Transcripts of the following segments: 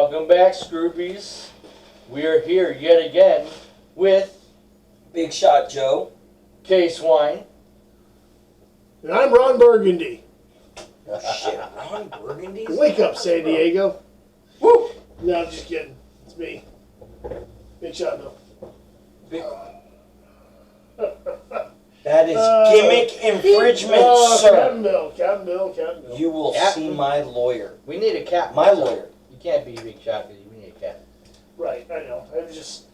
Welcome back, Scroobies. We are here yet again with Big Shot Joe. K-Swine. And I'm Ron Burgundy. Shit, Ron Burgundy? Wake up, San Diego. Woo! No, I'm just kidding. It's me. Big shot, no. Big... That is gimmick infringement, sir. Captain Bill. You will see my lawyer. We need a cat. My lawyer. You can't be Big Shot because we need a cat. Right, I know. I was just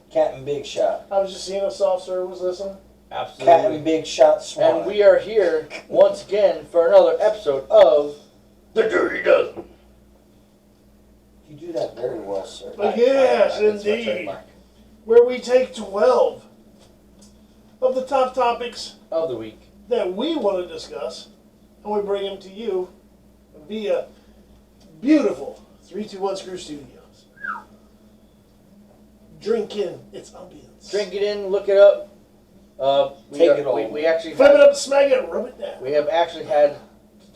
Big Shot. seeing if soft serve was listening. Absolutely. Captain Big Shot Swan. And we are here once again for another episode of The Dirty Dozen. You do that very well, sir. But yes, That's my indeed. trademark. Where we take 12 of the top topics Of the week. that we want to discuss, and we bring them to you via beautiful 321SCREW Studios. Drink in its ambience. Drink it in, look it up. Take it all. We actually Flip it up, smack it, rub it down. We have actually had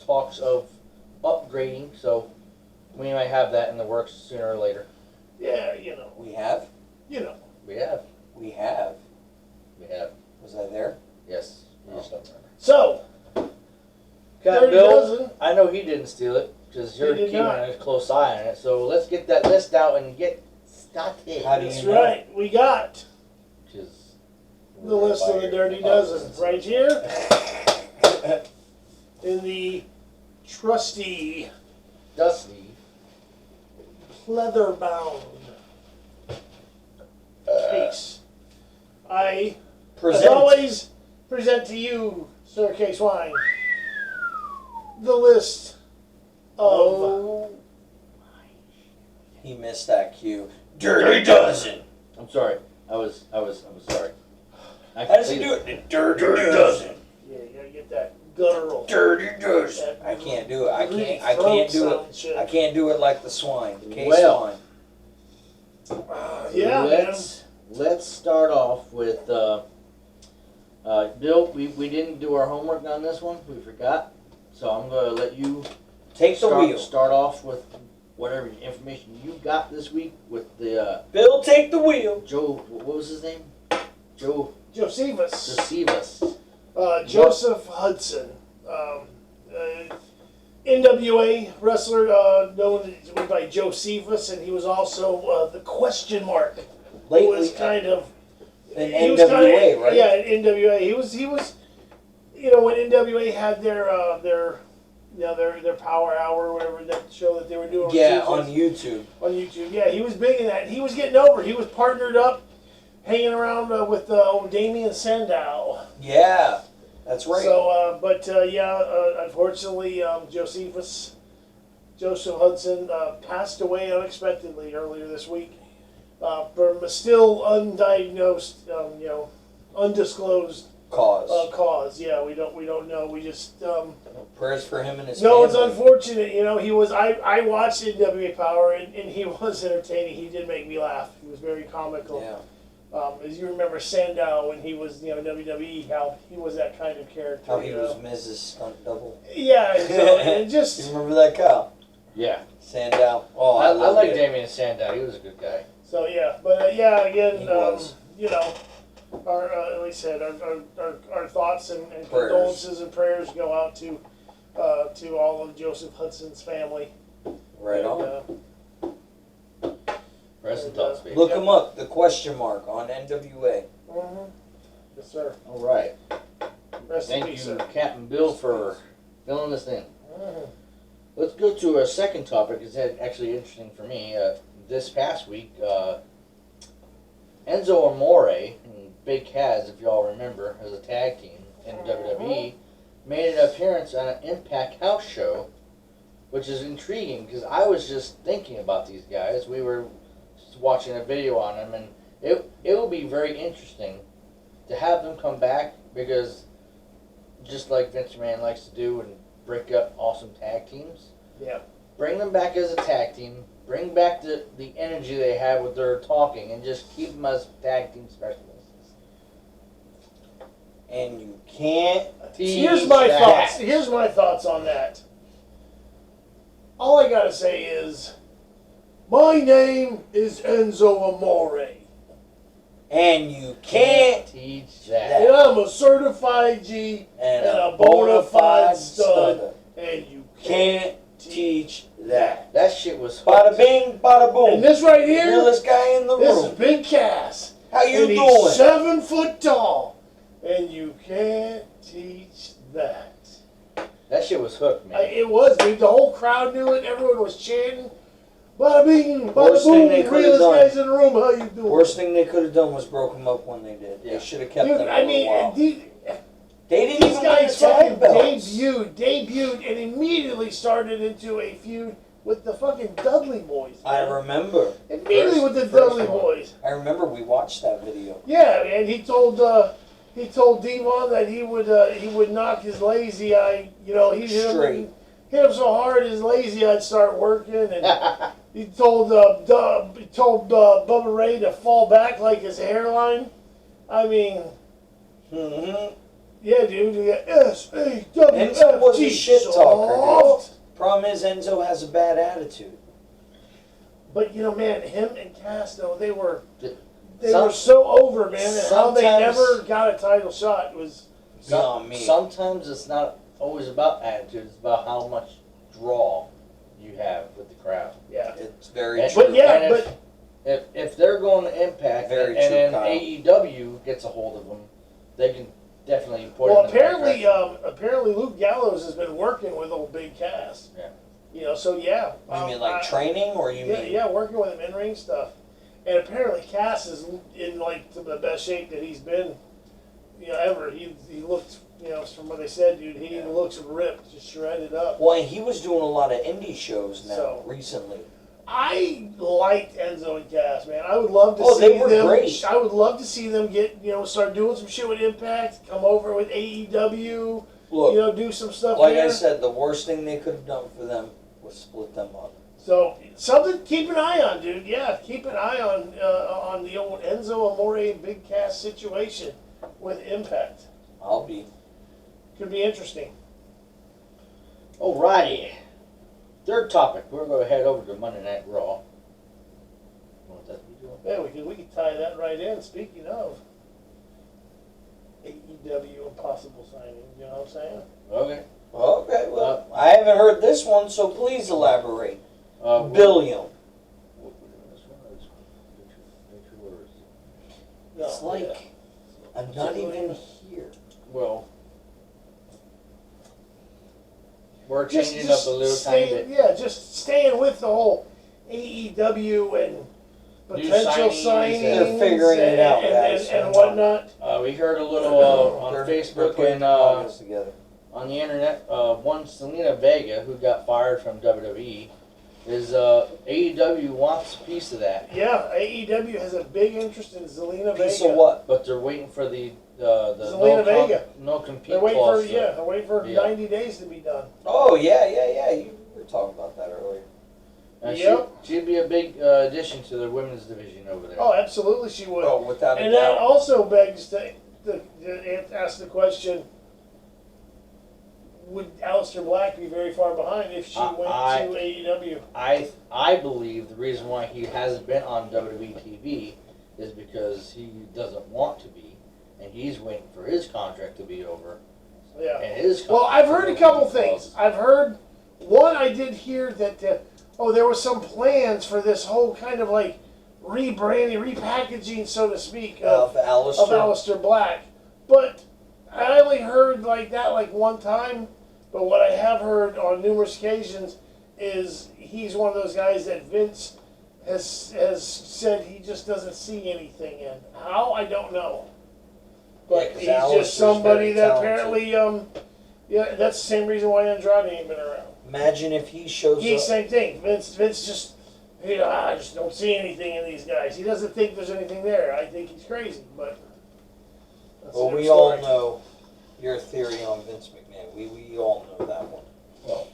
talks of upgrading, so we might have that in the works sooner or later. Yeah, you know. We have? You know. We have. We have. We have. Was I there? Yes. You just don't remember. So, Captain Dirty Bill, Dozen. I know he didn't steal it because you're He did keeping not. a close eye on it. So let's get that list out and get started. How do you That's know? right. We got Which is the list of the Dirty Dozen right here in the trusty Dusty. leather-bound case. I, Present. as always, present to you, Sir K-Swine, the list of He missed that cue. Dirty Dozen. I'm sorry. I was sorry. How does he do it? Dirty Dozen. Yeah, you gotta get that guttural. Dirty Dozen. I can't do it. I can't do it. I can't do it like the swine. The Well. swine. Yeah, Let's start off with Bill. We didn't do our homework on this one. We forgot. So I'm going to let you Take the wheel. Start off with whatever information you got this week with the Bill, take the wheel. Joe. What was his name? Josephus. Josephus. Joseph Hudson. NWA wrestler known by Josephus, and he was also the question mark. He was kind of in he was NWA, right? Yeah, in NWA. He was you know, when NWA had their Power Hour or whatever, that show that they were doing. Yeah, on YouTube. On YouTube, yeah, he was big in that. He was getting over. He was partnered up, hanging around with old Damien Sandow. Yeah, that's right. So, unfortunately, Joseph Hudson passed away unexpectedly earlier this week from a still undiagnosed, undisclosed cause. Yeah, we don't know. We just prayers for him and his no. family. It's unfortunate. You know, he was. I watched NWA Power, and he was entertaining. He did make me laugh. He was very comical. Yeah. As you remember Sandow when he was, WWE, how he was that kind of character. How he was Mrs. Stunt Double. Yeah, so, and just You remember that cow? Yeah. Sandow. Oh, I love like it. Damien Sandow. He was a good guy. so yeah, but again, He was. our like I said, our thoughts and Prayers. condolences and prayers go out to all of Joseph Hudson's family. Right And, on. Rest in thoughts, baby. Look him up. The question mark on NWA. Yes, sir. All right. Rest in Thank peace, you, sir. Captain Bill, for filling this in. Mhm. Let's go to a second topic. It's actually interesting for me. This past week, Enzo Amore and Big Kaz, if y'all remember, as a tag team in WWE, made an appearance on an Impact House show, which is intriguing because I was just thinking about these guys. We were just watching a video on them, and it will be very interesting to have them come back because just like Vince McMahon likes to do and break up awesome tag teams. Yeah. Bring them back as a tag team. Bring back the energy they had with their talking and just keep them as tag team specialists. And you can't Here's my thoughts on that. All I gotta say is, My name is Enzo Amore. And you can't teach that. And I'm a certified G and a bona fide stud. And you can't teach that. That shit was bada bing, bada boom. And this right here, realest guy in the this room. is Big Cass. How you and doing? He's 7 foot tall. And you can't teach that. That shit was hooked, man. It was, dude. The whole crowd knew it. Everyone was chanting. Bada bing, bada boom. Realest guys in the room. How you doing? Worst thing they could have done was broke them up when they did. Yeah. They should have kept them for a while. They didn't even win the tag belts. Debuted, and immediately started into a feud with the fucking Dudley Boys. Man. I remember. Immediately with the Dudley Boys. I remember we watched that video. Yeah, and he told Devon that he would knock his lazy eye. You know, he hit him so hard his lazy eye'd start working, and he told Bubba Ray to fall back like his hairline. I mean. Mm-hmm. Yeah, dude. S-A-W-F-G. Enzo was a shit talker, dude. Problem is, Enzo has a bad attitude. But, you know, man, him and Cass, though, they were so over, man. And how they never got a title shot was beyond me. Sometimes it's not always about attitude. It's about how much draw you have with the crowd. Yeah. It's very true. But, if they're going to Impact and then AEW gets a hold of them, they can definitely put it in apparently Luke Gallows has been working with old Big Cass. Yeah. You know, so yeah. You mean like training, or you mean? Yeah, working with him in ring stuff. And apparently Cass is in like the best shape that he's been, you know, ever. He looked, you know, from what they said, dude, he looks ripped, just shredded up. Well, and he was doing a lot of indie shows now recently. I liked Enzo and Cass, man. I would love to see they were them. Great. I would love to see them start doing some shit with Impact. Come over with AEW. Look, do some stuff. Like there. I said, the worst thing they could have done for them was split them up. So something to keep an eye on, dude. Yeah, keep an eye on the old Enzo Amore and Big Cass situation with Impact. Could be interesting. Alrighty. Third topic. We're going to head over to Monday Night Raw. Yeah, we could tie that right in. Speaking of AEW and possible signing, you know what I'm saying? Okay. Okay, well, I haven't heard this one, so please elaborate. Billion. It's like I'm not even here. Well, we're changing up a little tiny bit. Yeah, just staying with the whole AEW and potential signings. They're figuring it out, guys. And whatnot. We heard a little on Facebook and on the internet. One Selena Vega, who got fired from WWE, is AEW wants a piece of that. Yeah, AEW has a big interest in Zelina Vega. Piece of what? But they're waiting for the Zelina Vega. No compete they're waiting clause. they're waiting for 90 days to be done. Oh yeah. You were talking about that earlier. She'd be a big addition to the women's division over there. Oh, absolutely, she would. Oh, without a doubt. And that also begs to ask the question: would Aleister Black be very far behind if she went to AEW? I believe the reason why he hasn't been on WWE TV is because he doesn't want to be, and he's waiting for his contract to be over. Yeah. And I've heard a couple things. I've heard one. I did hear that there was some plans for this whole kind of like rebranding, repackaging, so to speak, of Aleister Black. But I only heard like that like one time. But what I have heard on numerous occasions is he's one of those guys that Vince has said he just doesn't see anything in. How? I don't know. But he's just somebody that apparently, that's the same reason why Andrade ain't been around. Imagine if he shows up. Same thing. Vince just, I just don't see anything in these guys. He doesn't think there's anything there. I think he's crazy, but. Well, we all know your theory on Vince McMahon. We all know that one. Well,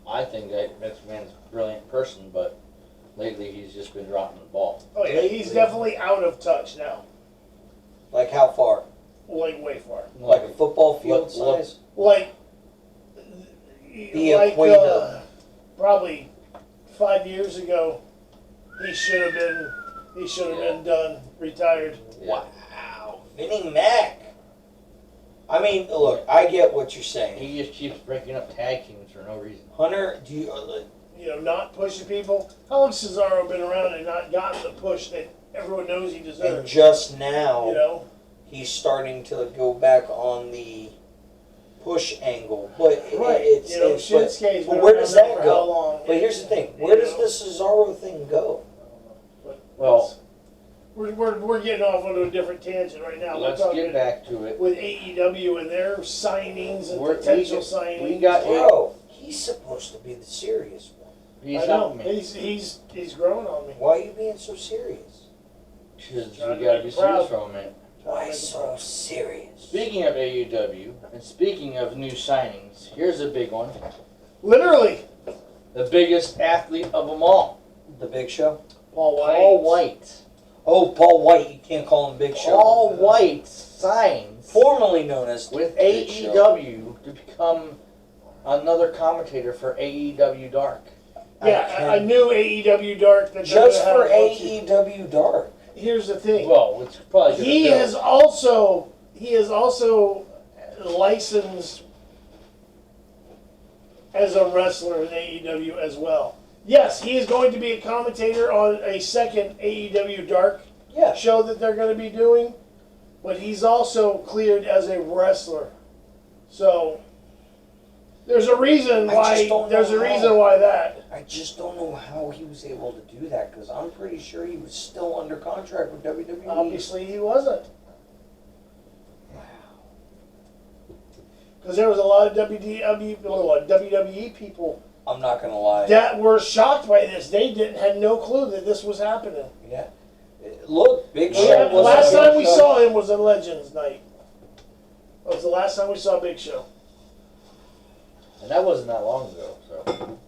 I think that Vince McMahon's a brilliant person, but lately he's just been dropping the ball. Oh yeah, he's definitely out of touch now. Like how far? Like way far. Like a football field size? Like the equator. Probably 5 years ago, he should have been done, retired. Wow. Vinnie Mac. I mean, look, I get what you're saying. He just keeps breaking up tag teams for no reason. Hunter, do you... not pushing people. How long has Cesaro been around and not gotten the push that everyone knows he deserves? And just now, he's starting to go back on the push angle. But Shinsuke's but where does that for go? how long? But here's the thing. Where does the Cesaro thing go? Well, we're getting off onto a different tangent right now. Let's get back to it. With AEW and their signings and potential signings. Bro, he's supposed to be the serious one. He's helping me. He's growing on me. Why are you being so serious? Because we gotta be serious for a minute. Why so serious? Speaking of AEW, and speaking of new signings, here's a big one. Literally. The biggest athlete of them all. The Big Show? Paul White. Oh, Paul White. You can't call him Big Show. Paul White signs. Formerly known as with AEW to become another commentator for AEW Dark. Yeah, I knew AEW Dark. Just for AEW Dark. Here's the thing. Well, it's probably he is also licensed as a wrestler in AEW as well. Yes, he is going to be a commentator on a second AEW Dark show that they're going to be doing, but he's also cleared as a wrestler. So there's a reason why. There's a reason why that. I just don't know how he was able to do that because I'm pretty sure he was still under contract with WWE. Obviously, he wasn't. Because there was a lot of WWE people. I'm not gonna lie. That were shocked by this. They had no clue that this was happening. Yeah. Look, Big Show. Last time we saw him was a Legends night. That was the last time we saw Big Show. And that wasn't that long ago, so.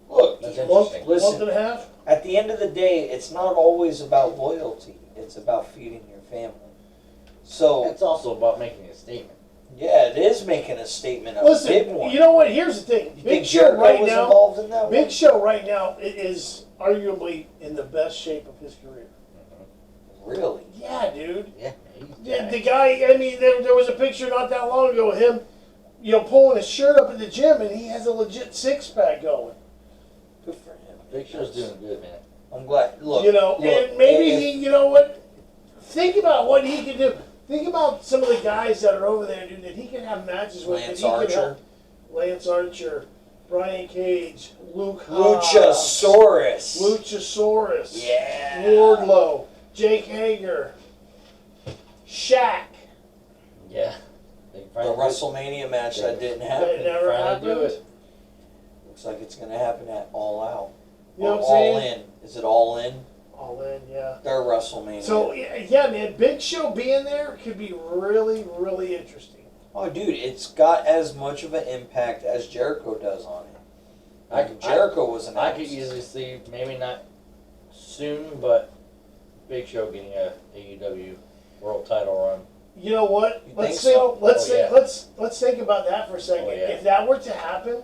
Look, that's interesting. Listen, month and a half. At the end of the day, it's not always about loyalty. It's about feeding your family. So it's also about making a statement. Yeah, it is making a statement. Listen, big one. You know what? Here's the thing. Big Show right now. Involved in that Big Show right now is arguably in the best shape of his career. Really? Yeah, dude. Yeah. The guy. I mean, there was a picture not that long ago of him, pulling his shirt up at the gym, and he has a legit six-pack going. Good for him. Big Show's doing good, man. I'm glad. Look, and maybe he. You know what? Think about what he can do. Think about some of the guys that are over there, dude, that he can have matches with. Lance Archer. Lance Archer, Brian Cage, Luke Hobbs, Luchasaurus. Yeah. Wardlow, Jake Hager, Shaq. Yeah. The WrestleMania match that didn't happen. That never happened. Looks like it's going to happen at All Out. You know what I'm saying? All In. Is it All In? All In, yeah. Their WrestleMania. So, yeah, man, Big Show being there could be really, really interesting. Oh, dude, it's got as much of an impact as Jericho does on it. Jericho was an. I could easily see, maybe not soon, but Big Show getting a AEW World Title run. You know what? Let's think about that for a second. If that were to happen,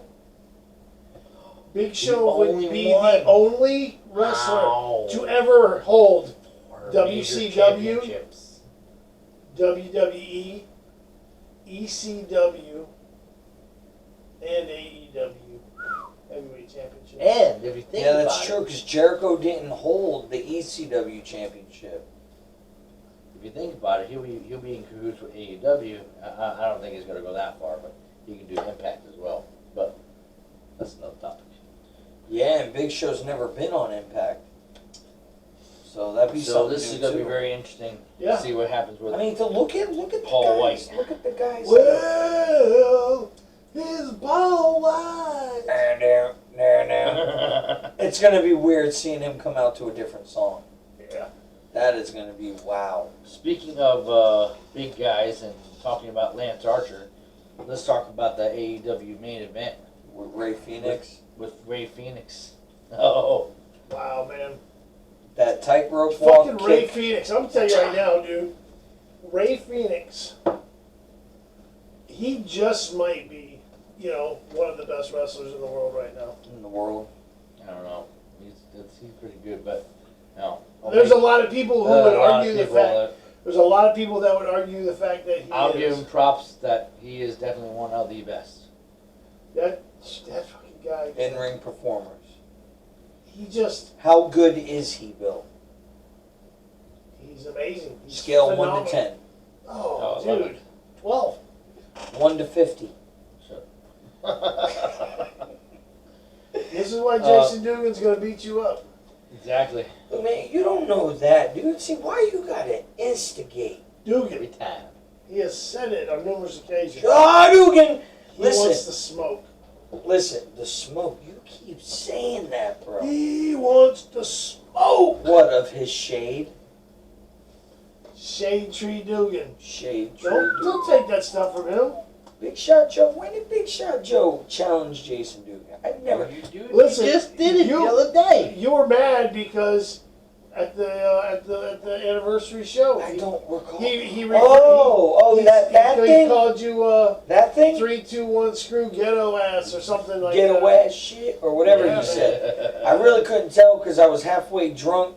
Big Show would be the only wrestler to ever hold WCW, WWE, ECW, and AEW heavyweight championship. And if you think about it, that's true because Jericho didn't hold the ECW championship. If you think about it, he'll be in cahoots with AEW. I don't think he's going to go that far, but he can do Impact as well. But that's another topic. Yeah, and Big Show's never been on Impact. So that'd be something. So this is going to be very interesting. Yeah. To see what happens with. I mean, look at Paul the guys. White. Look at the guys. Well, here's Paul White. It's going to be weird seeing him come out to a different song. Yeah. That is going to be wow. Speaking of big guys and talking about Lance Archer, let's talk about the AEW main event with Ray Phoenix. With Ray Phoenix. Oh, wow, man! That tightrope walk. Fucking Ray Phoenix. I'm telling you right now, dude. Ray Phoenix. He just might be, one of the best wrestlers in the world right now. In the world. I don't know. he's pretty good, but no. There's a lot of people who would argue the fact. There's a lot of people that would argue the fact that I'll give him props that he is definitely one of the best. That fucking guy. In-ring performers. He just. How good is he, Bill? He's amazing. He's Scale phenomenal. 1 to 10. Oh, dude. 12. 1 to 50. Sure. This is why Jason Dugan's going to beat you up. Exactly. But man, you don't know that, dude. See, why you gotta instigate? Dugan. Every time. He has said it on numerous occasions. Ah, Dugan! He Listen. wants the smoke. Listen, the smoke. You keep saying that, bro. He wants the smoke. What of his shade? Shade Tree Dugan. Shade Tree Don't take that stuff from him. Big Shot Joe. When did Big Shot Joe challenge Jason Dugan? I never. Listen, you just did it the other day. You were mad because at the anniversary show. I don't recall. He that thing. He called you that thing. 321 screw ghetto ass or something like Ghetto that. ass shit or whatever you said. I really couldn't tell because I was halfway drunk,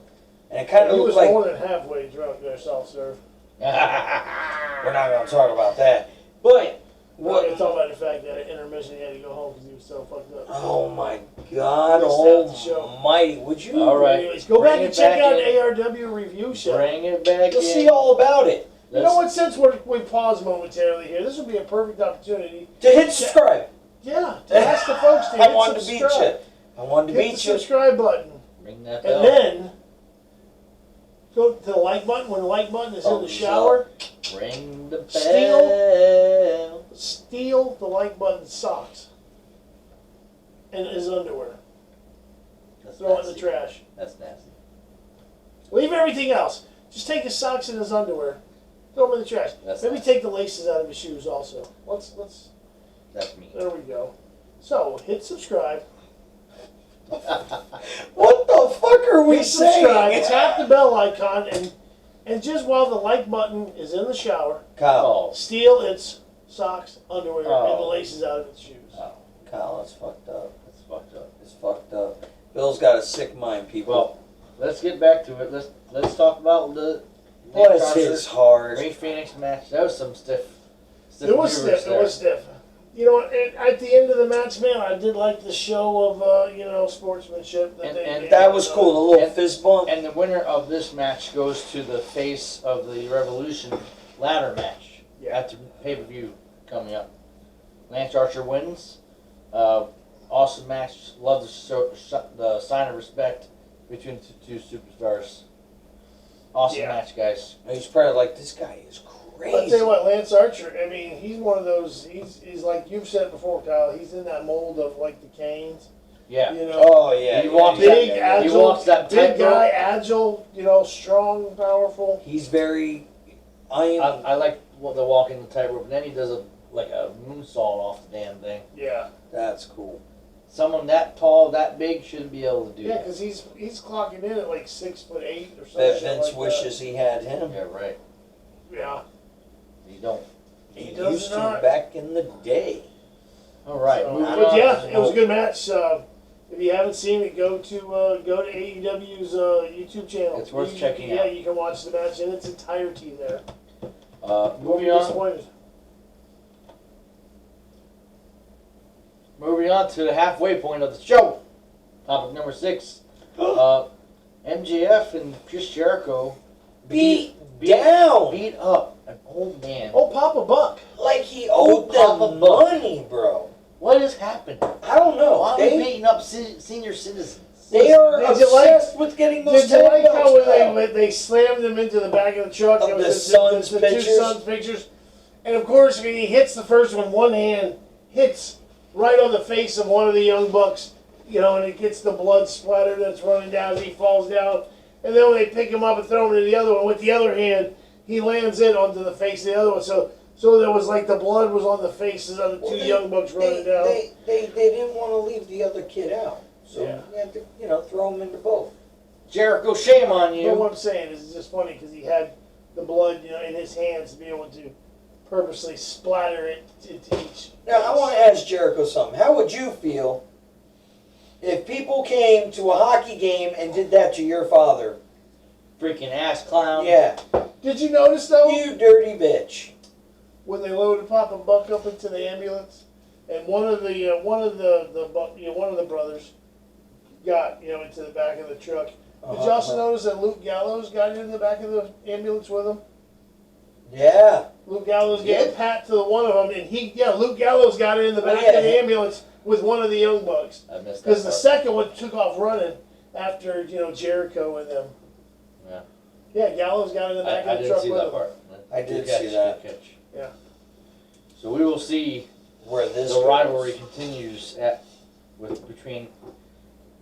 and it kind of You looked was like. more than halfway drunk there, self-serve. We're not going to talk about that. But We're going to talk about the fact that at intermission he had to go home because he was so fucked up. oh my God, almighty. Would you? All right. Anyways, go back and check out the ARW review show. Bring it back You'll in. see all about it. You know what, since we pause momentarily here, this would be a perfect opportunity To hit subscribe. to ask the folks to I hit wanted to beat subscribe. you. I wanted to Hit the beat you. subscribe button. Ring that bell. And then go to the like button. When the like button is in the shower, Ring the bell. steal the like button socks and his underwear. That's Throw it in nasty. the trash. That's nasty. Leave everything else. Just take his socks and his underwear. Throw them in the trash. That's Maybe nice. take the laces out of his shoes also. Let's. That's me. There we go. So hit subscribe. What the fuck are we Hit subscribe. saying? Tap the bell icon and just while the like button is in the shower, Kyle. steal its socks, underwear, and the Oh. laces out of its shoes. Kyle, that's fucked up. That's fucked up. It's fucked up. Bill's got a sick mind, people. Well, let's get back to it. Let's talk about the Bless his heart. Ray Phoenix match. That was some stiff It was maneuvers stiff. there. It was stiff. You know, at the end of the match, man, I did like the show of sportsmanship. And That was cool. The little fist bump. And the winner of this match goes to the face of the Revolution ladder match at the pay-per-view coming up. Lance Archer wins. Awesome match. Love the sign of respect between the two superstars. Awesome match, guys. He's probably like, this guy is crazy. I'll tell you what, Lance Archer, I mean, he's one of those, he's like you've said before, Kyle, he's in that mold of like the Canes. Yeah. You know, Oh, yeah. He walks big, that, agile, he walks that big tightrope. guy, agile, strong, powerful. He's very... I like the walking the tightrope, and then he does a moonsault off the damn thing. Yeah. That's cool. Someone that tall, that big, shouldn't be able to do Yeah, that. because he's clocking in at like 6'8" or something. That Vince like wishes he had him. Yeah, right. that. Yeah. You don't. He does used to not. back in the day. All right. So, moving but on. yeah, it was a good match. If you haven't seen it, go to AEW's YouTube channel. It's worth checking Yeah, out. you can watch the match in its entirety there. Moving on. Disappointed. Moving on to the halfway point of the show. Topic number 6. MJF and Chris Jericho Beat down. beat up an old man. Oh, Papa Buck. Like he owed Papa them Buck. money, bro. What is happening? I don't know. Why are we beating up senior citizens? They are Did you like- obsessed with getting those Did you like tag how belts when they slammed him into the back of the truck? Of It was the Suns two pictures? Suns pictures. And of course, when he hits the first one hand hits right on the face of one of the young bucks, and it gets the blood splatter that's running down as he falls down. And then when they pick him up and throw him into the other one, with the other hand, he lands it onto the face of the other one. So there was like the blood was on the faces of the two young bucks running down. They didn't want to leave the other kid out. So you had to, throw him into both. Jericho, shame on you. But what I'm saying is, it's just funny because he had the blood, in his hands to be able to purposely splatter it into each. Now, I want to ask Jericho something. How would you feel If people came to a hockey game and did that to your father. Freaking ass clown. Yeah. Did you notice though? You dirty bitch. When they loaded Papa Buck up into the ambulance, and one of the brothers got into the back of the truck. Did you also notice that Luke Gallows got in the back of the ambulance with him? Yeah. Luke Gallows gave a pat to one of them, and Luke Gallows got in the back of the ambulance with one of the Young Bucks. I missed that. Because the second one took off running after Jericho and them. Yeah. Yeah, Gallows got in the back of the truck with him. I did see that. Yeah. So we will see where this rivalry continues between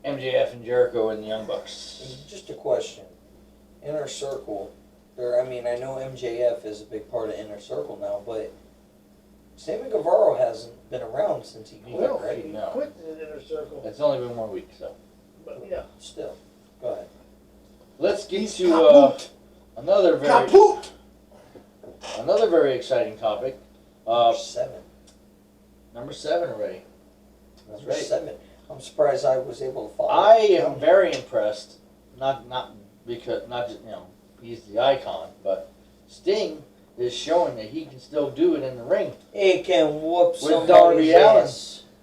MJF and Jericho and the Young Bucks. Just a question. Inner Circle. I know MJF is a big part of Inner Circle now, but Sammy Guevara hasn't been around since he quit, right? He quit in Inner Circle. It's only been 1 week, so. But yeah. Still. Go ahead. Let's get to another very exciting topic. Number 7 already. That's right. 7. I'm surprised I was able to follow. I am very impressed. Not because he's the icon, but Sting is showing that he can still do it in the ring. He can whoop with Darby Allin.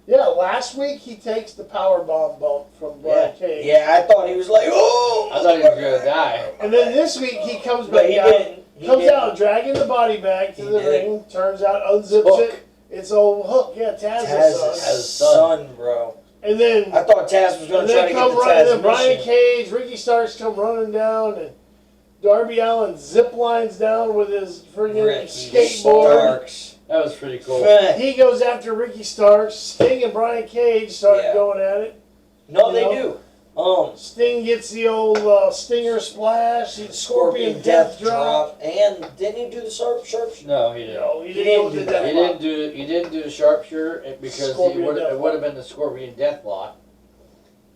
Yeah, last week he takes the powerbomb bump from Brian Cage. Yeah, I thought he was like, oh! I thought he was gonna die. And then this week he comes back out. Comes out dragging the body bag to the ring. Turns out, unzips it. It's old Hook. Yeah, Taz's son, bro. And then I thought Taz was going to try to get the Taz and then Brian Cage, Ricky Starks come running down, and Darby Allin zip lines down with his friggin' skateboard. That was pretty cool. He goes after Ricky Starks. Sting and Brian Cage start going at it. No, they do. Sting gets the old Stinger Splash, the Scorpion Death Drop, and didn't he do the sharpshooter? No, he didn't. No, he didn't do that. He didn't do the sharpshooter because it would have been the Scorpion Death Lock.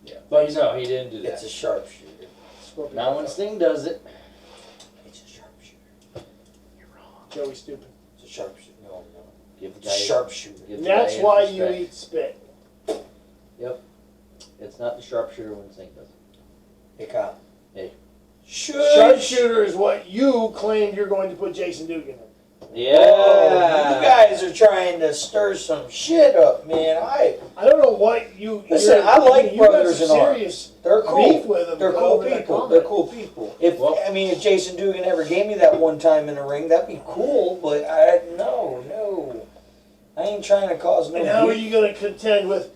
Yeah, but no, he didn't do that. It's a sharpshooter. Now when Sting does it, it's a sharpshooter. You're wrong. Joey stupid. It's a sharpshooter. No. Give the guy a sharpshooter. That's why you eat spit. Yep. It's not the sharpshooter when Sting does it. Hey, Kyle. Hey. Sharpshooter is what you claimed you're going to put Jason Dugan in. Yeah. Oh, you guys are trying to stir some shit up, man. I don't know what you... Listen, I like Brothers in Arms. They're cool. Beef with them. They're cool people. They're cool people. If Jason Dugan ever gave me that one time in the ring, that'd be cool, but no. I ain't trying to cause no... And how are you going to contend with...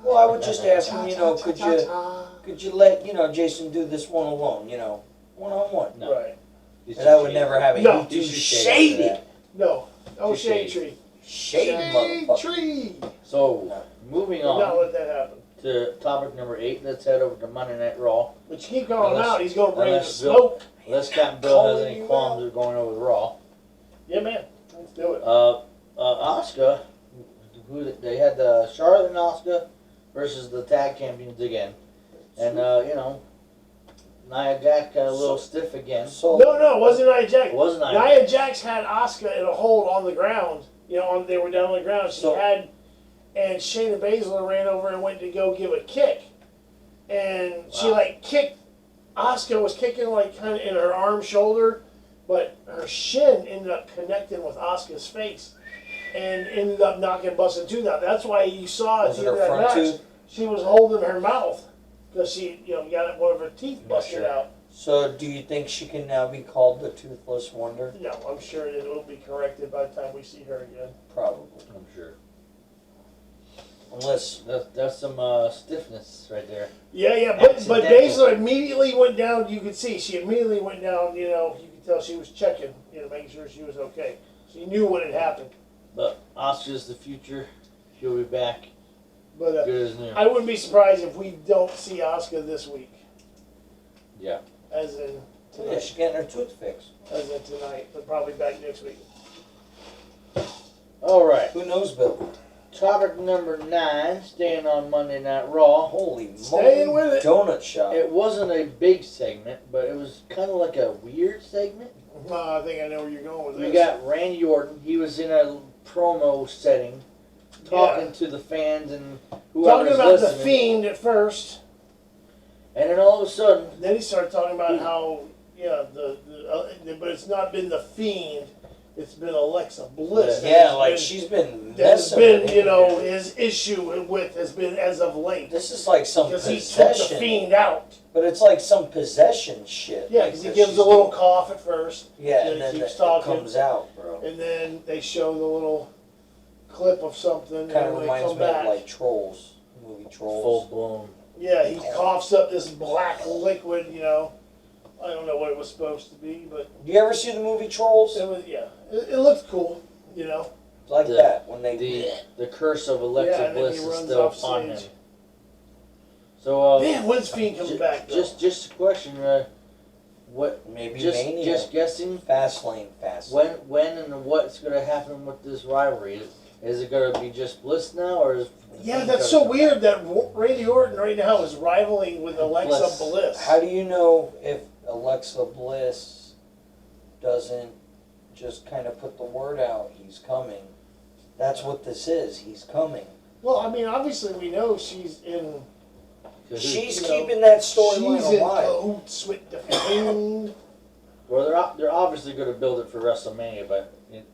Well, I would just ask him, could you let, Jason do this one alone, one-on-one? No. Right. And I would never have it. No. Too shady. No. Oh, Shade Tree. Shady motherfucker. Tree. So, moving on. Not let that happen. To topic number 8, let's head over to Monday Night Raw. But you keep calling him out, he's going to bring the smoke. Unless Captain Bill has any qualms of going over to Raw. Yeah, man. Let's do it. Asuka, they had Charlotte and Asuka versus the tag champions again. And, Nia Jax got a little stiff again. No, it wasn't Nia Jax. It wasn't Nia Jax had Asuka in a hold on the ground. They were down on the ground. And Shayna Baszler ran over and went to go give a kick. And she, kicked. Asuka was kicking, kind of in her arm, shoulder. But her shin ended up connecting with Asuka's face. And ended up busting tooth out. That's why you saw at the end of that match, she was holding her mouth. Because she, got one of her teeth busted out. So, do you think she can now be called the Toothless Wonder? No, I'm sure it will be corrected by the time we see her again. Probably. I'm sure. Unless... That's some stiffness right there. Yeah, but Baszler immediately went down. You could see, she immediately went down, you could tell she was checking, making sure she was okay. She knew what had happened. But Asuka's the future. She'll be back. But good as new. I wouldn't be surprised if we don't see Asuka this week. Yeah. As in tonight. Yeah, she's getting her tooth fixed. As in tonight, but probably back next week. All right. Who knows, Bill? Topic number 9, staying on Monday Night Raw. Holy staying with it. Donut shop. It wasn't a big segment, but it was kind of like a weird segment. I think I know where you're going with this. We got Randy Orton. He was in a promo setting, talking to the fans and talking whoever's about the listening. Fiend at first. And then all of a sudden, Then he started talking about how, but it's not been the Fiend. It's been Alexa Bliss. Yeah, like she's been That's messing been, with him. his issue with has been as of late. This is like some Because he took the possession. Fiend out. But it's like some possession shit. Yeah, like because he that gives she's a little doing. cough at first. Yeah, then and then he keeps it talking. comes out, bro. And then they show the little clip of something. Kind and of when reminds they me come back, of like Trolls, movie Trolls. full blown. yeah, he coughs up this black liquid. I don't know what it was supposed to be, but Do you ever see the movie Trolls? it was it looked cool. Like The- that when they The curse of Alexa Yeah, and then he Bliss is runs still off upon him. stage. So, Man, when's Fiend coming back? Though? just a question. What? maybe Just guessing. Fastlane. When and what's going to happen with this rivalry? Is it going to be just Bliss now, or is? Yeah, that's so weird that Randy Orton right now is rivaling with Alexa Bliss. How do you know if Alexa Bliss doesn't just kind of put the word out? He's coming. That's what this is. He's coming. Well, I mean, obviously we know she's in. She's You know, keeping that storyline She's in alive. cahoots with the Fiend. Well, they're obviously going to build it for WrestleMania, but it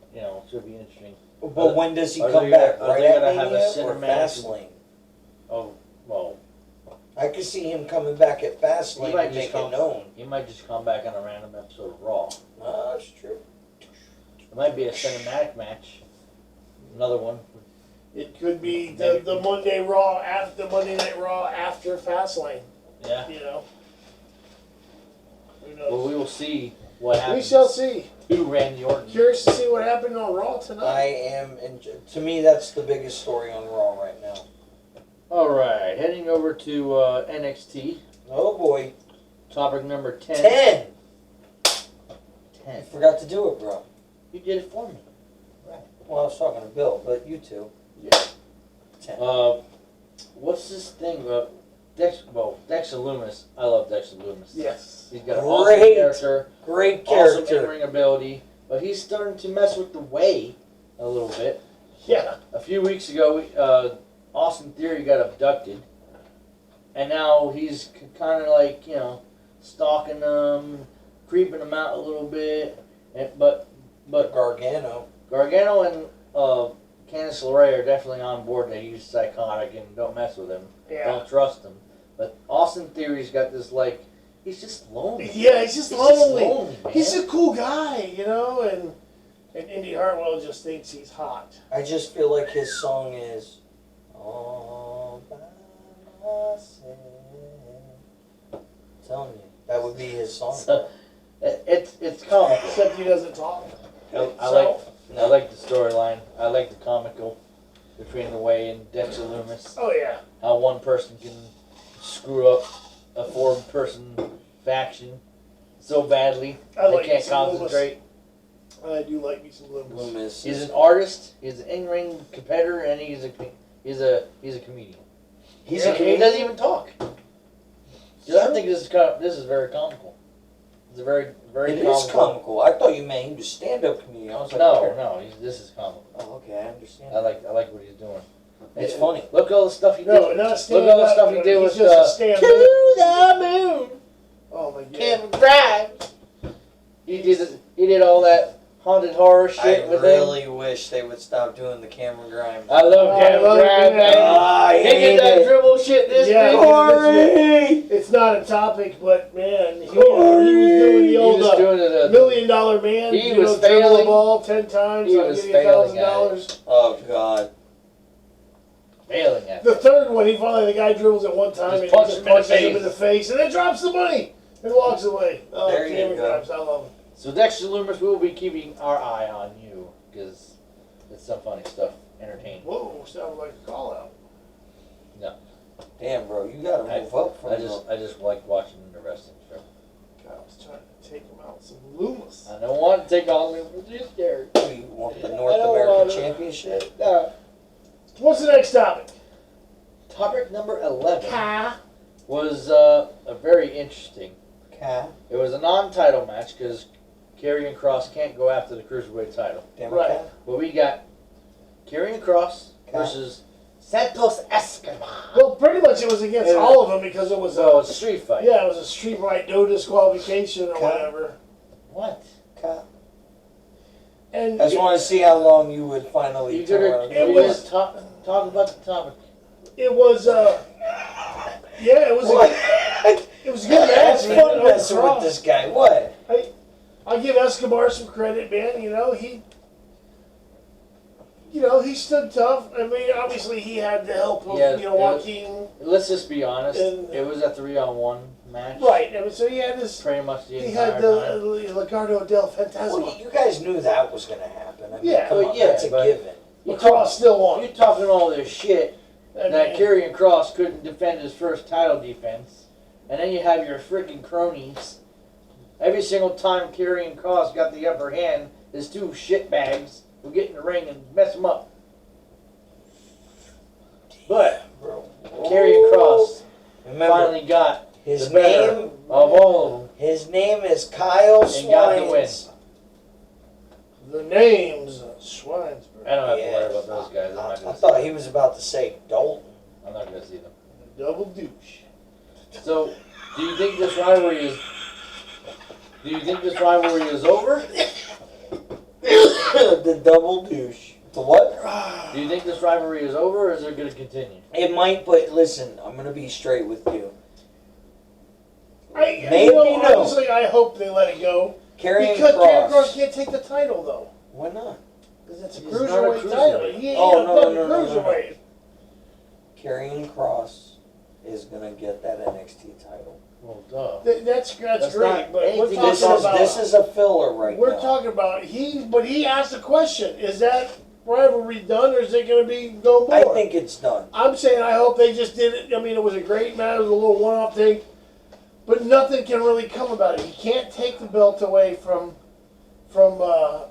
should be interesting. But when does he Are come they back? gonna- are Right they at gonna have a Mania or cinematic- Fastlane? Oh well, I could see him coming back at Fastlane He might and just make come- it known. he might just come back on a random episode of Raw. That's true. It might be a cinematic match. Another one. It could be the Monday Night Raw after Fastlane. Yeah. Who knows? Well, we will see what happens. We shall see. To Randy Orton. Curious to see what happened on Raw tonight. I am. To me, that's the biggest story on Raw right now. All right, heading over to NXT. Oh boy. Topic number 10. 10! 10. I forgot to do it, bro. You did it for me. Well, I was talking to Bill, but you two. Yeah. 10. What's this thing? Dexter Lumis. I love Dexter Lumis. Yes. He's got an awesome Great. character, Great awesome character. in-ring ability, but he's starting to mess with the way a little bit. Yeah. A few weeks ago, Austin Theory got abducted, and now he's kind of like stalking them, creeping them out a little bit. But Gargano. Gargano and Candice LeRae are definitely on board that he's psychotic and don't mess with him. Yeah. Don't trust him. But Austin Theory's got this he's just lonely. Yeah, he's just lonely. Man. He's a cool guy, and Indy Hartwell just thinks he's hot. I just feel like his song is all by myself. I'm telling you, that would be his song. So, it's comical. Except he doesn't talk. I like the storyline. I like the comical between the Way and Dexter Lumis. Oh yeah. How one person can screw up a 4-person faction so badly I they like can't some Loomis. concentrate. I do like me some Loomis. Loomis. He's an artist. He's an in-ring competitor, and he's a comedian. He's Yeah, a He comedian. doesn't even talk. 'Cause I think this is very comical. It's a very It is comical. I thought you meant he was stand-up comedian. I was like, No, this is comical. Oh, okay, I understand. I like what he's doing. It's funny. Look at all the stuff he did. No, not Look stand at all the up, stuff he but did he's with just a stand To the Moon. Oh my god. Cameron Grimes. He did all that haunted horror I shit with him. really wish they would stop doing the Cameron Grimes. I love I Cameron love Grimes, Cameron. man. I He hate did that it. dribble shit this Yeah, week. Corey! It's not a topic, but man, he was doing the He old was doing it. $1 Million Man. He was dribble the failing. ball 10 times. He I'll was give you failing at $1,000. Oh, God. Failing at The it. third one, the guy dribbles at one time Just and he punch just him in the punches him face. in the face and then drops the money and walks away. Oh, There you Cameron go. Grimes, I love him. So Dexter Lumis, we will be keeping our eye on you because it's some funny stuff, entertaining. Whoa, sounded like a call out. Damn, bro, you gotta move up from I just like watching the wrestling show. God, I was trying to take him out some Loomis. I don't want to take on Lumis. He's scared. You want the North I don't American wanna- Championship? What's the next topic? Topic number 11 Ha. was a very interesting. Cat. It was a non-title match because Karrion Kross can't go after the Cruiserweight title. Damn Right. cat. But we got Karrion Kross Okay. versus Santos Escobar. Well, pretty much it was against all of them because it was So it's a street fight. yeah, it was a street fight, no disqualification or whatever. What? And I just want to see how long you would finally You turn gotta, around. It you was- gotta talk about the topic. it was yeah, it was What? it was a good match. Have man. fun It was messing raw. with this guy. What? I give Escobar some credit, man. He stood tough. I mean, obviously he had the help of Joaquin. Let's just be honest. And- It was a 3-on-1 match. Right. I mean, so he had his. Pretty much the He entire had time. the Legado del Fantasma. Well, you guys knew that was going to happen. I mean, Yeah. come Well, on, yeah, that's a but- given. You Lacrosse still won. You talking all this shit I that mean, Karrion Kross couldn't defend his first title defense, and then you have your freaking cronies. Every single time Karrion Kross got the upper hand, his two shitbags would get in the ring and mess him up. But Bro. Karrion Kross Remember, finally got his the better name, of all of them his name is Kyle and got the win. Swines. the names Schweinsburg. I don't have to Yeah. worry about those guys. I'm I not gonna thought see he was about to say Dalton. them. I'm not gonna see them. Double douche. So, do you think this rivalry is? Do you think this rivalry is over? The double douche. The what? Do you think this rivalry is over, or is it going to continue? It might, but listen, I'm going to be straight with you. Maybe honestly, I hope they let it go. Karrion Because Karrion Kross Kross. can't take the title, though. Why not? Because it's a He's not a cruiserweight title. cruiserweight. He ain't Oh, a no, fucking no, no, no, no. cruiserweight. Karrion Kross is going to get that NXT title. Well, duh. That's That's great, not but we're anything talking about This is a filler right we're now. talking about he asked the question: is that rivalry done, or is it going to be no more? I think it's done. I'm saying I hope they just did it. I mean, it was a great match. It was a little one-off thing, but nothing can really come about it. He can't take the belt away from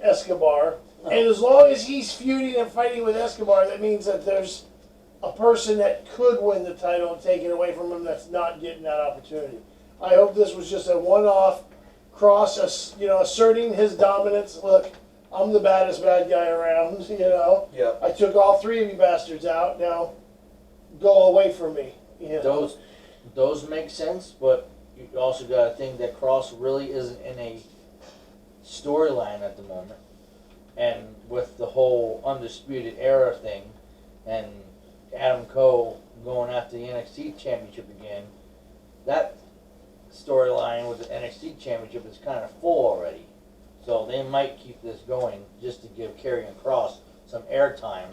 Escobar, No. and as long as he's feuding and fighting with Escobar, that means that there's a person that could win the title and take it away from him that's not getting that opportunity. I hope this was just a one-off Cross, asserting his dominance. Look, I'm the baddest bad guy around. Yep. I took all three of you bastards out. Now, go away from me. Those make sense, but you also got to think that Cross really isn't in a storyline at the moment, and with the whole Undisputed Era thing, and Adam Cole going after the NXT Championship again, that storyline with the NXT Championship is kind of full already. So they might keep this going just to give Karrion Kross some airtime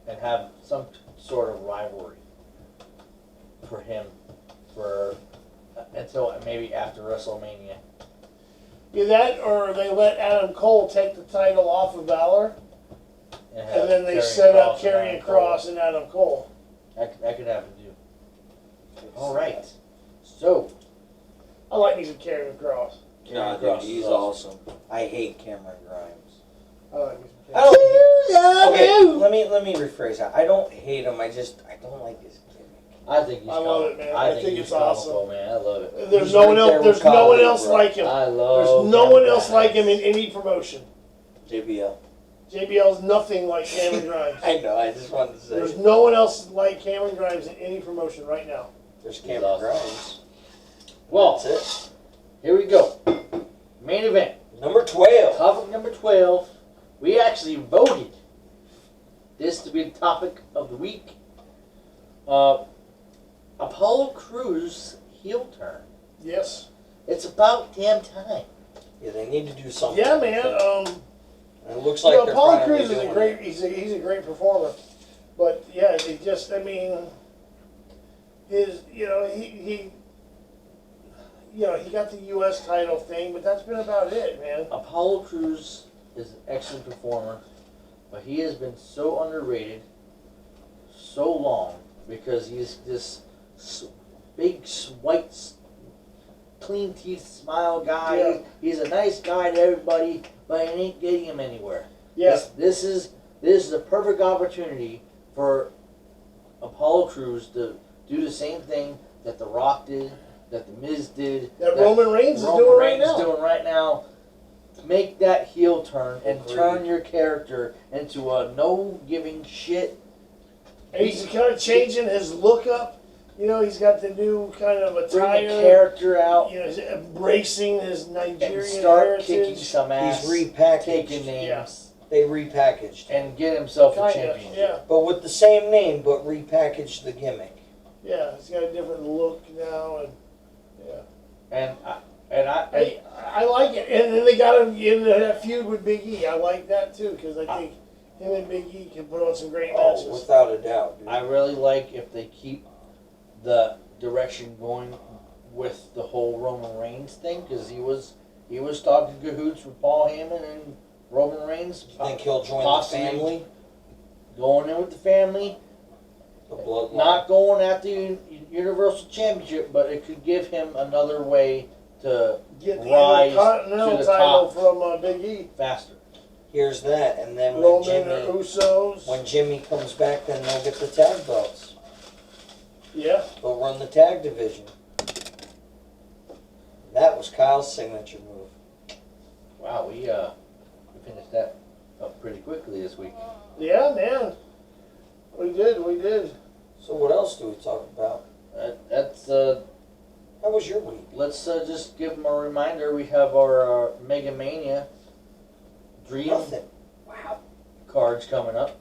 and have some sort of rivalry for him until maybe after WrestleMania. Either that, or they let Adam Cole take the title off of Valor, have and then they Karrion set up Kross and Karrion Adam Cole. Kross and Adam Cole. That could happen too. All right. So, I like me some Karrion Kross. Nah, Karrion dude, Kross he's is awesome. I hate Cameron Grimes. I like me some I Karrion. don't. Okay, let me rephrase that. I don't hate him. I don't like his gimmick. I think he's I love it, man. I I think think he's it's awesome. comical, man. I love it. There's He's no right one there else. with There's no Kyle one else bro. like him. I love There's no one else Cameron like him Grimes. in any promotion. JBL. JBL's nothing like Cameron Grimes. I know. I just wanted to say. There's no one else like Cameron Grimes in any promotion right now. There's He's Cameron awesome. Grimes. Well, That's it. here we go. Main event. Number 12. Topic number 12. We actually voted this to be the topic of the week. Apollo Crews heel turn. Yes. It's about damn time. Yeah, they need to do something. Yeah, man. And it looks like they're Apollo finally Crews is a doing great. it. He's a great performer, but yeah, he just. I mean, his. He got the U.S. title thing, but that's been about it, man. Apollo Crews is an excellent performer, but he has been so underrated so long because he's this big, white, clean teeth, smile guy. Yeah. He's a nice guy to everybody, but it ain't getting him anywhere. Yeah. This is a perfect opportunity for Apollo Crews to do the same thing that The Rock did, that The Miz did, That Roman Reigns is Roman doing right Reigns now. is doing right now. Make that heel turn and Agreed. turn your character into a no giving shit He's kind of changing his look up. You know, he's got the new kind of attire. Bring the character out. You know, he's embracing his Nigerian And start heritage. kicking some ass. He's repackaged. Taking names. Yeah. They repackaged him. And get himself a Kinda, championship. yeah. But with the same name, but repackaged the gimmick. Yeah, he's got a different look now, and yeah. And I like it. And then they got him in that feud with Big E. I like that too, because I think him and Big E can put on some great matches. Oh, without a doubt. Dude. I really like if they keep the direction going with the whole Roman Reigns thing, because he was talking cahoots with Paul Heyman and Roman Reigns. Think he'll join the family? Going in with the family. The bloodline. Not going at the Universal Championship, but it could give him another way to Get the rise Intercontinental to the title top from Big E. faster. Here's that, and then when Roman or Usos. when Jimmy comes back, then they'll get the tag belts. Yeah. They'll run the tag division. That was Kyle's signature move. Wow, we finished that up pretty quickly this week. Yeah, man. We did. So what else do we talk about? That's How was your week? let's just give them a reminder. We have our Mega Mania Dream Nothing. Wow. cards coming up.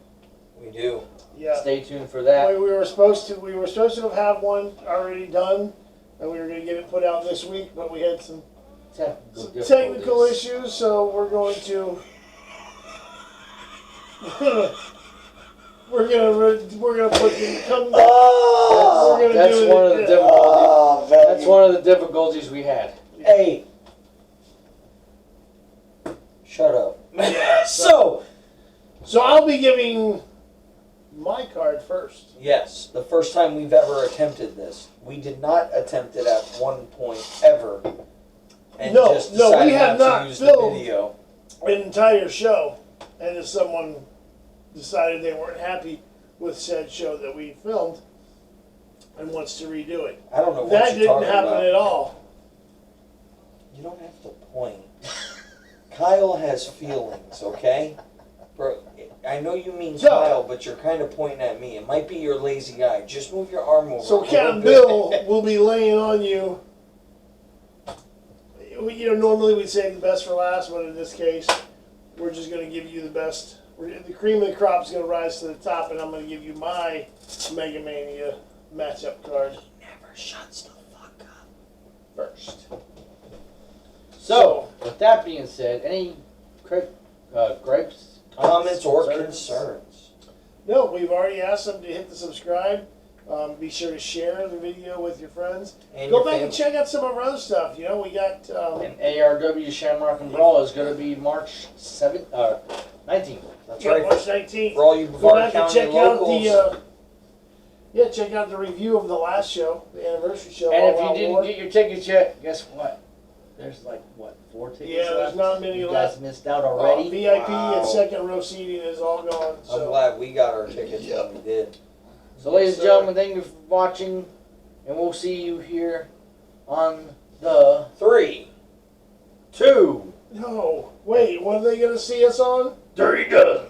We do. Yeah. Stay tuned for that. We were supposed to have one already done, and we were going to get it put out this week, but we had some technical issues, so we're going to we're gonna put the come. Oh, we're gonna That's do one it, of the difficulties. That's one of the difficulties we had. Hey. Shut up. Yeah, So, I'll be giving my card first. yes, the first time we've ever attempted this. We did not attempt it at one point ever. And No, just no, we decided have not to use the filmed. video. An entire show, and if someone decided they weren't happy with said show that we filmed and wants to redo it, I don't know what that you're didn't talking happen about. at all. You don't have to point. Kyle has feelings, okay? Bro, I know you mean So- Kyle, but you're kind of pointing at me. It might be your lazy eye. Just move your arm over. So a little Captain bit. Bill will be laying on you. You know, normally we'd save the best for last, but in this case, we're just going to give you the best. The cream of the crop is going to rise to the top, and I'm going to give you my Mega Mania matchup card Never shuts the fuck up. first. So, with that being said, any gripes, Comments or concerns? concerns? No, we've already asked them to hit the subscribe. Be sure to share the video with your friends. And Go your back family. and check out some of our other stuff. You know, we got And ARW Shamrock and Brawl is going to be March 19th. That's yeah, right. March 19th. For all you Go Brevard back and County check out locals. check out the review of the last show, the anniversary show. And if All you Out didn't War. get your tickets yet, guess what? There's like, what, 4 tickets Yeah, there's left? not many You left. guys missed out already? VIP Wow. and second row seating is all gone. I'm So glad we got our tickets when we did. So, ladies and Sir. gentlemen, thank you for watching, and we'll see you here on the 3. 2. no, wait, what are they gonna see us on? Dirty Dozen.